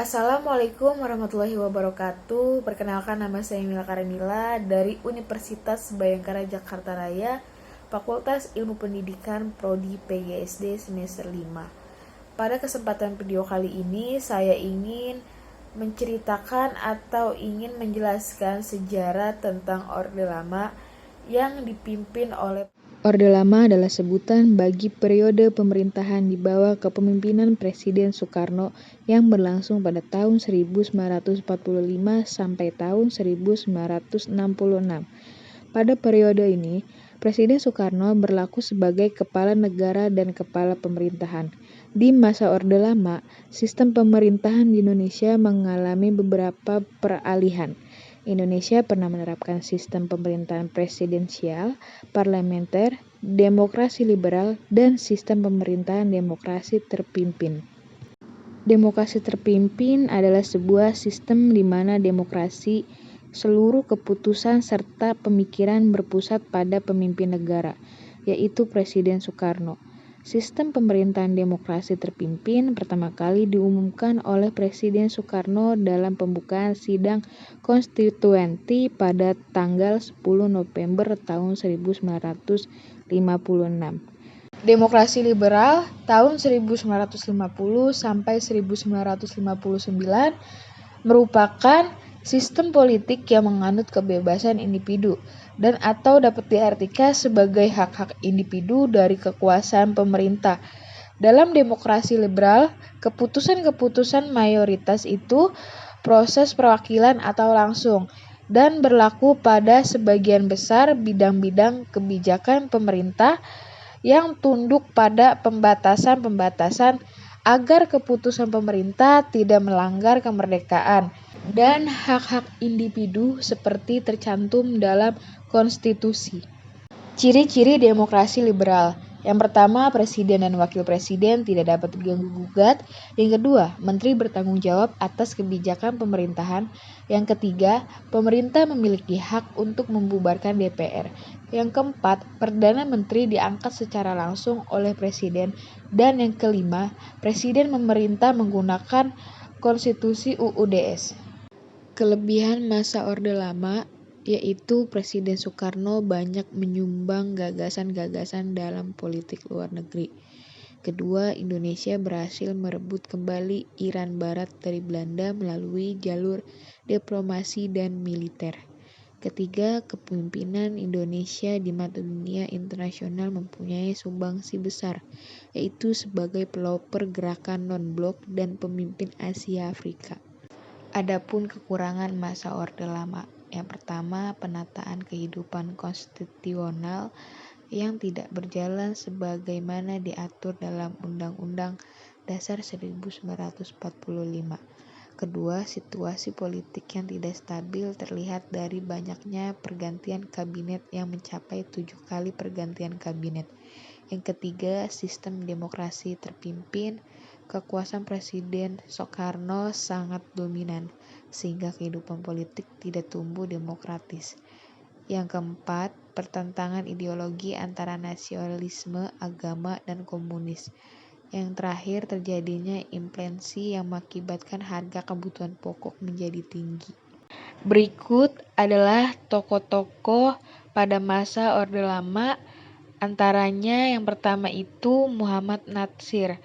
Assalamualaikum warahmatullahi wabarakatuh. Perkenalkan, nama saya Mila Karenila dari Universitas Bayangkara Jakarta Raya, Fakultas Ilmu Pendidikan Prodi PGSD semester 5. Pada kesempatan video kali ini saya ingin menceritakan atau ingin menjelaskan sejarah tentang Orde Lama yang dipimpin oleh Orde Lama adalah sebutan bagi periode pemerintahan di bawah kepemimpinan Presiden Soekarno yang berlangsung pada tahun 1945 sampai tahun 1966. Pada periode ini, Presiden Soekarno berlaku sebagai kepala negara dan kepala pemerintahan. Di masa Orde Lama, sistem pemerintahan di Indonesia mengalami beberapa peralihan. Indonesia pernah menerapkan sistem pemerintahan presidensial, parlementer, demokrasi liberal, dan sistem pemerintahan demokrasi terpimpin. Demokrasi terpimpin adalah sebuah sistem di mana demokrasi seluruh keputusan serta pemikiran berpusat pada pemimpin negara, yaitu Presiden Soekarno. Sistem pemerintahan demokrasi terpimpin pertama kali diumumkan oleh Presiden Soekarno dalam pembukaan sidang konstituenti pada tanggal 10 November tahun 1956. Demokrasi liberal tahun 1950 sampai 1959 merupakan sistem politik yang menganut kebebasan individu dan atau dapat diartikan sebagai hak-hak individu dari kekuasaan pemerintah. Dalam demokrasi liberal, keputusan-keputusan mayoritas itu proses perwakilan atau langsung dan berlaku pada sebagian besar bidang-bidang kebijakan pemerintah yang tunduk pada pembatasan-pembatasan agar keputusan pemerintah tidak melanggar kemerdekaan dan hak-hak individu seperti tercantum dalam konstitusi. Ciri-ciri demokrasi liberal. Yang pertama, presiden dan wakil presiden tidak dapat diganggu-gugat. Yang kedua, menteri bertanggung jawab atas kebijakan pemerintahan. Yang ketiga, pemerintah memiliki hak untuk membubarkan DPR. Yang keempat, perdana menteri diangkat secara langsung oleh presiden. Dan yang kelima, presiden memerintah menggunakan konstitusi UUDS. Kelebihan masa Orde Lama yaitu Presiden Soekarno banyak menyumbang gagasan-gagasan dalam politik luar negeri. Kedua, Indonesia berhasil merebut kembali Iran Barat dari Belanda melalui jalur diplomasi dan militer. Ketiga, kepemimpinan Indonesia di mata dunia internasional mempunyai sumbangsi besar, yaitu sebagai pelopor gerakan non-blok dan pemimpin Asia Afrika. Adapun kekurangan masa Orde Lama. Yang pertama, penataan kehidupan konstitusional yang tidak berjalan sebagaimana diatur dalam Undang-Undang Dasar 1945. Kedua, situasi politik yang tidak stabil terlihat dari banyaknya pergantian kabinet yang mencapai 7 kali pergantian kabinet. Yang ketiga, sistem demokrasi terpimpin. Kekuasaan Presiden Soekarno sangat dominan, sehingga kehidupan politik tidak tumbuh demokratis. Yang keempat, pertentangan ideologi antara nasionalisme, agama, dan komunis. Yang terakhir, terjadinya inflasi yang mengakibatkan harga kebutuhan pokok menjadi tinggi. Berikut adalah tokoh-tokoh pada masa Orde Lama. Antaranya yang pertama itu Muhammad Natsir.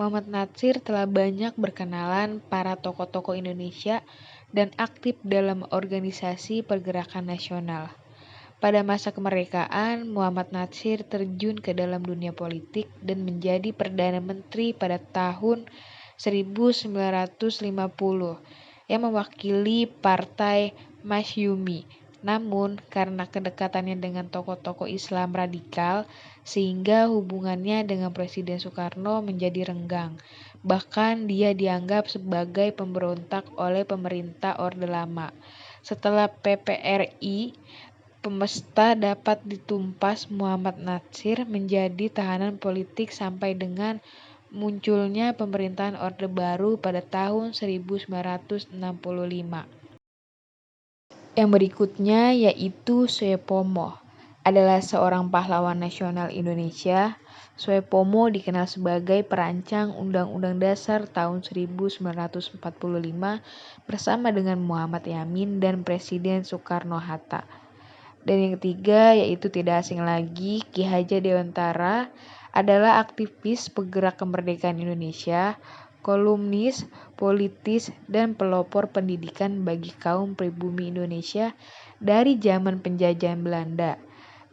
Muhammad Natsir telah banyak berkenalan para tokoh-tokoh Indonesia dan aktif dalam organisasi pergerakan nasional. Pada masa kemerdekaan, Muhammad Natsir terjun ke dalam dunia politik dan menjadi Perdana Menteri pada tahun 1950 yang mewakili Partai Masyumi. Namun, karena kedekatannya dengan tokoh-tokoh Islam radikal, sehingga hubungannya dengan Presiden Soekarno menjadi renggang. Bahkan dia dianggap sebagai pemberontak oleh pemerintah Orde Lama. Setelah PPRI, pemesta dapat ditumpas, Muhammad Natsir menjadi tahanan politik sampai dengan munculnya pemerintahan Orde Baru pada tahun 1965. Yang berikutnya yaitu Soepomo. adalah seorang pahlawan nasional Indonesia. Soepomo dikenal sebagai perancang Undang-Undang Dasar tahun 1945 bersama dengan Muhammad Yamin dan Presiden Soekarno-Hatta. Dan yang ketiga yaitu tidak asing lagi, Ki Hajar Dewantara adalah aktivis penggerak kemerdekaan Indonesia, kolumnis, politis, dan pelopor pendidikan bagi kaum pribumi Indonesia dari zaman penjajahan Belanda.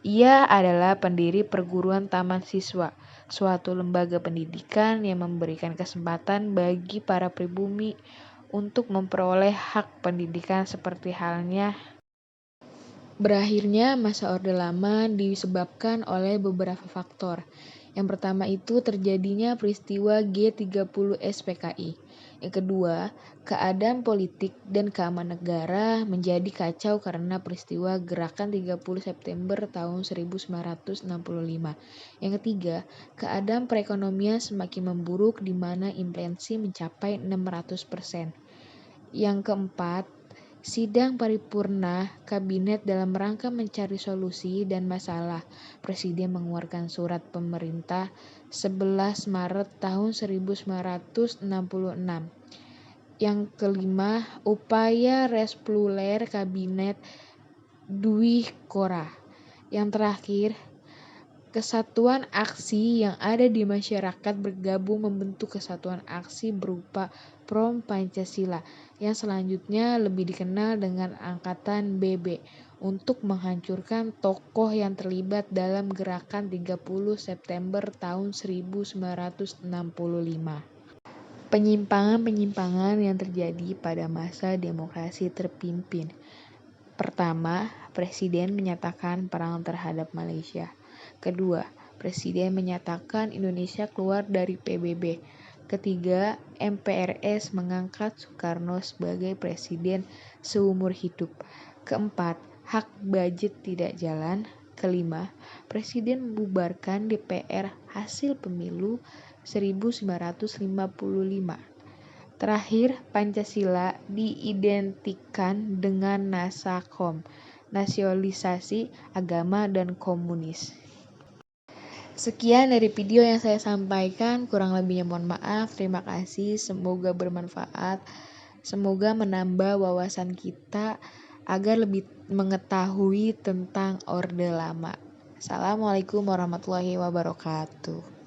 Ia adalah pendiri Perguruan Taman Siswa, suatu lembaga pendidikan yang memberikan kesempatan bagi para pribumi untuk memperoleh hak pendidikan seperti halnya. Berakhirnya masa Orde Lama disebabkan oleh beberapa faktor. Yang pertama itu terjadinya peristiwa G30 SPKI. Yang kedua, keadaan politik dan keamanan negara menjadi kacau karena peristiwa Gerakan 30 September tahun 1965. Yang ketiga, keadaan perekonomian semakin memburuk di mana inflasi mencapai 600%. Yang keempat, sidang paripurna kabinet dalam rangka mencari solusi dan masalah. Presiden mengeluarkan surat pemerintah 11 Maret tahun 1966. Yang kelima, upaya respuler kabinet Dwi Korah. Yang terakhir, kesatuan aksi yang ada di masyarakat bergabung membentuk kesatuan aksi berupa Front Pancasila yang selanjutnya lebih dikenal dengan Angkatan BB untuk menghancurkan tokoh yang terlibat dalam gerakan 30 September tahun 1965. Penyimpangan-penyimpangan yang terjadi pada masa demokrasi terpimpin. Pertama, Presiden menyatakan perang terhadap Malaysia. Kedua, Presiden menyatakan Indonesia keluar dari PBB. Ketiga, MPRS mengangkat Soekarno sebagai presiden seumur hidup. Keempat, hak budget tidak jalan. Kelima, Presiden membubarkan DPR hasil pemilu 1955. Terakhir, Pancasila diidentikan dengan Nasakom, nasionalisasi agama dan komunis. Sekian dari video yang saya sampaikan, kurang lebihnya mohon maaf. Terima kasih, semoga bermanfaat, semoga menambah wawasan kita agar lebih mengetahui tentang Orde Lama. Assalamualaikum warahmatullahi wabarakatuh.